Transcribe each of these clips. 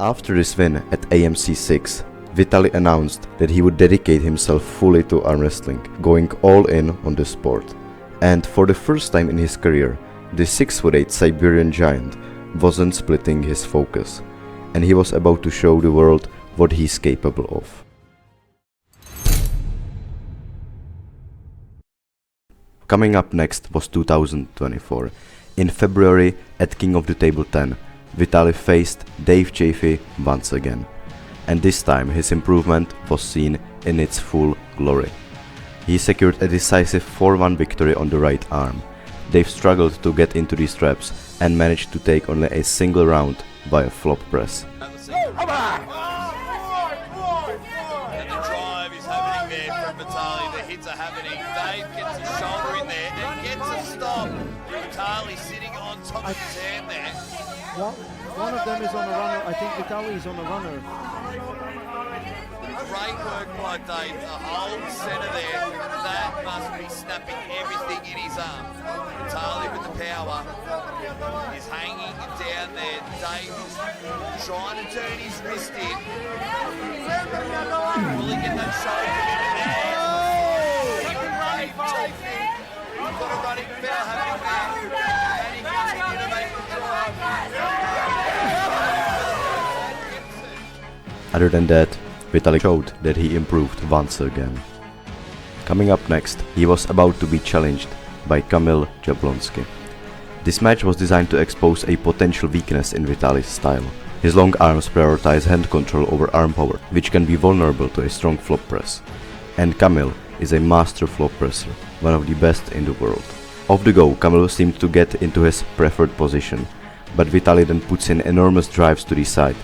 After this win at AMC 6, Vitaly announced that he would dedicate himself fully to arm wrestling, going all in on the sport. And for the first time in his career, the 6'8" Siberian giant wasn't splitting his focus, and he was about to show the world what he's capable of. Coming up next was 2024. In February at King of the Table 10, Vitaly faced Dave Chaffee once again, and this time his improvement was seen in its full glory. He secured a decisive 4-1 victory on the right arm. Dave struggled to get into these straps and managed to take only a single round by a flop press. And the drive is happening there from Vitaly, the hits are happening. Dave gets his shoulder in there and gets a stop. Vitaly sitting on top of his hand there. One of them is on a runner. I think Vitaly is on a runner. Great work by Dave. The whole centre there. That must be snapping everything in his arm. Vitaly with the power is hanging down there. Dave is trying to turn his wrist in. Will he get that shoulder in there? Dave Chaffee. He's got a running foul happening there. And he continues to make the drive. Other than that, Vitaly showed that he improved once again. Coming up next, he was about to be challenged by Kamil Jablonski. This match was designed to expose a potential weakness in Vitaly's style. His long arms prioritize hand control over arm power, which can be vulnerable to a strong flop press. And Kamil is a master flop presser, one of the best in the world. Off the go, Kamil seemed to get into his preferred position, but Vitaly then puts in enormous drives to the side,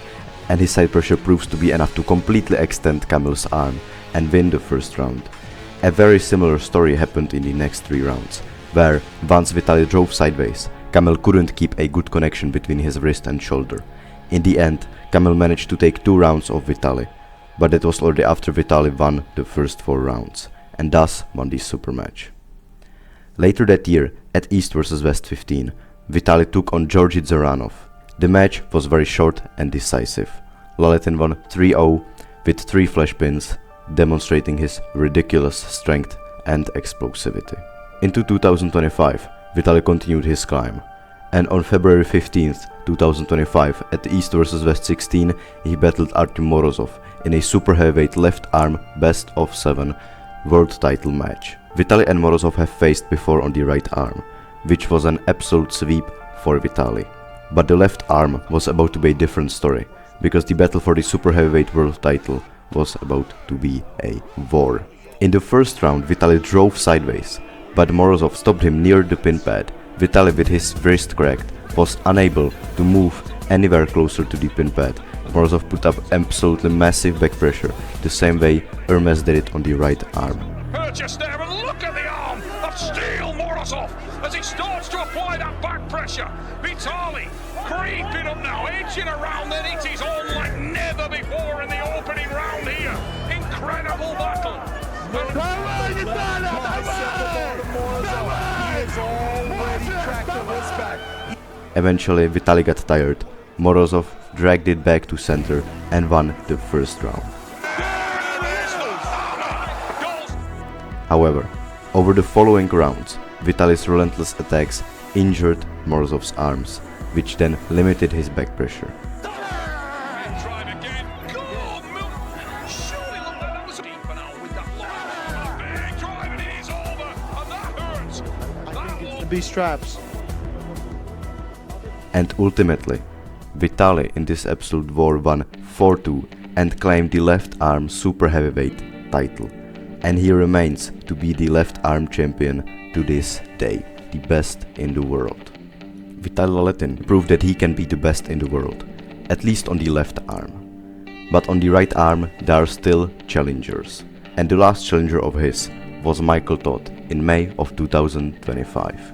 and his side pressure proves to be enough to completely extend Kamil's arm and win the first round. A very similar story happened in the next 3 rounds, where once Vitaly drove sideways, Kamil couldn't keep a good connection between his wrist and shoulder. In the end, Kamil managed to take 2 rounds off Vitaly, but that was already after Vitaly won the first 4 rounds, and thus won the super match. Later that year, at East vs West 15, Vitaly took on Georgi Zaranov. The match was very short and decisive. Laletin won 3-0 with 3 flash pins, demonstrating his ridiculous strength and explosivity. Into 2025, Vitaly continued his climb, and on February 15th, 2025, at the East vs West 16, he battled Morozov in a super heavyweight left arm best of 7 world title match. Vitaly and Morozov have faced before on the right arm, which was an absolute sweep for Vitaly. But the left arm was about to be a different story, because the battle for the super heavyweight world title was about to be a war. In the first round, Vitaly drove sideways, but Morozov stopped him near the pin pad. Vitaly, with his wrist cracked, was unable to move anywhere closer to the pin pad. Morozov put up absolutely massive back pressure, the same way Hermes did it on the right arm. Just there, and look at the arm of steel Morozov as he starts to apply that back pressure. Vitaly creeping up now, edging around, and it is on like never before in the opening round here. Incredible battle. Eventually, Vitaly got tired. Morozov dragged it back to center and won the first round. However, over the following rounds, Vitaly's relentless attacks injured Morozov's arms, which then limited his back pressure. The straps. And ultimately, Vitaly in this absolute war won 4-2 and claimed the left arm super heavyweight title. And he remains to be the left arm champion to this day, the best in the world. Vitaly Laletin proved that he can be the best in the world, at least on the left arm. But on the right arm there are still challengers, and the last challenger of his was Michael Todd in May of 2025.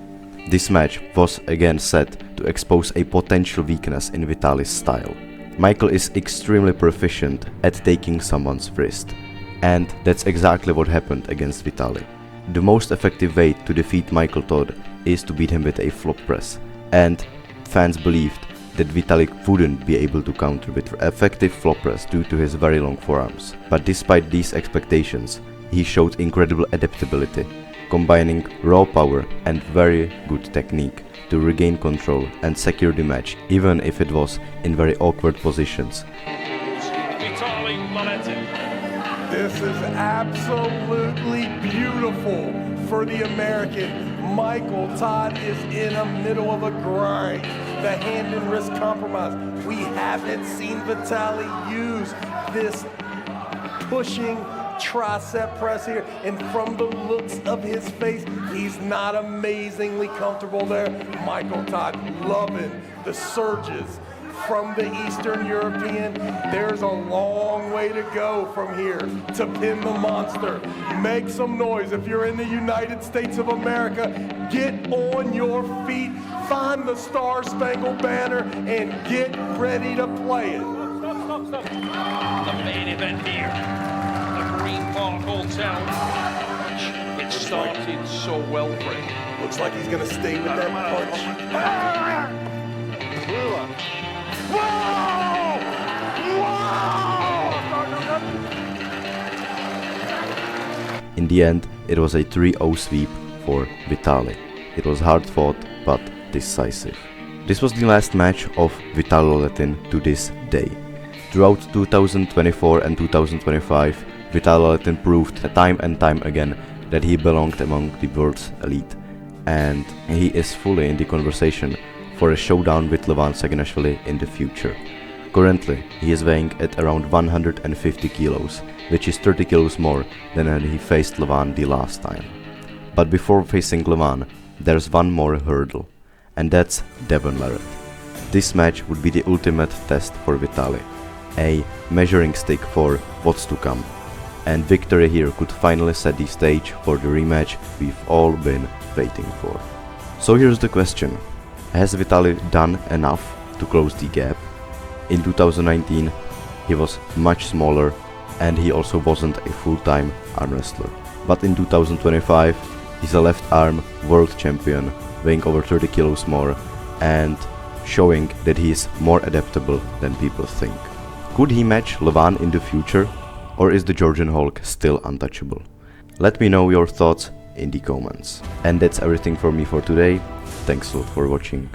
This match was again set to expose a potential weakness in Vitaly's style. Michael is extremely proficient at taking someone's wrist, and that's exactly what happened against Vitaly. The most effective way to defeat Michael Todd is to beat him with a flop press, and fans believed that Vitaly wouldn't be able to counter with effective flop press due to his very long forearms. But despite these expectations, he showed incredible adaptability, combining raw power and very good technique to regain control and secure the match, even if it was in very awkward positions. Vitaly Laletin. This is absolutely beautiful for the American. Michael Todd is in the middle of a grind. The hand and wrist compromise. We haven't seen Vitaly use this pushing tricep press here, and from the looks of his face, he's not amazingly comfortable there. Michael Todd loving the surges from the Eastern European. There's a long way to go from here to pin the monster. Make some noise if you're in the United States of America. Get on your feet, find the Star-Spangled Banner, and get ready to play it. Stop. The main event here, the Green Park Hotel. It started so well for him. Looks like he's gonna stay with that punch. In the end, it was a 3-0 sweep for Vitaly. It was hard fought but decisive. This was the last match of Vitaly Laletin to this day. Throughout 2024 and 2025, Vitaly Laletin proved time and time again that he belonged among the world's elite, and he is fully in the conversation for a showdown with Levan Saginashvili in the future. Currently, he is weighing at around 150 kilos, which is 30 kilos more than when he faced Levan the last time. But before facing Levan, there's one more hurdle, and that's Devon Larratt. This match would be the ultimate test for Vitaly, a measuring stick for what's to come, and victory here could finally set the stage for the rematch we've all been waiting for. So here's the question: has Vitaly done enough to close the gap? In 2019, he was much smaller and he also wasn't a full-time arm wrestler. But in 2025, he's a left arm world champion, weighing over 30 kilos more and showing that he is more adaptable than people think. Could he match Levan in the future, or is the Georgian Hulk still untouchable? Let me know your thoughts in the comments. And that's everything for me for today. Thanks a lot for watching.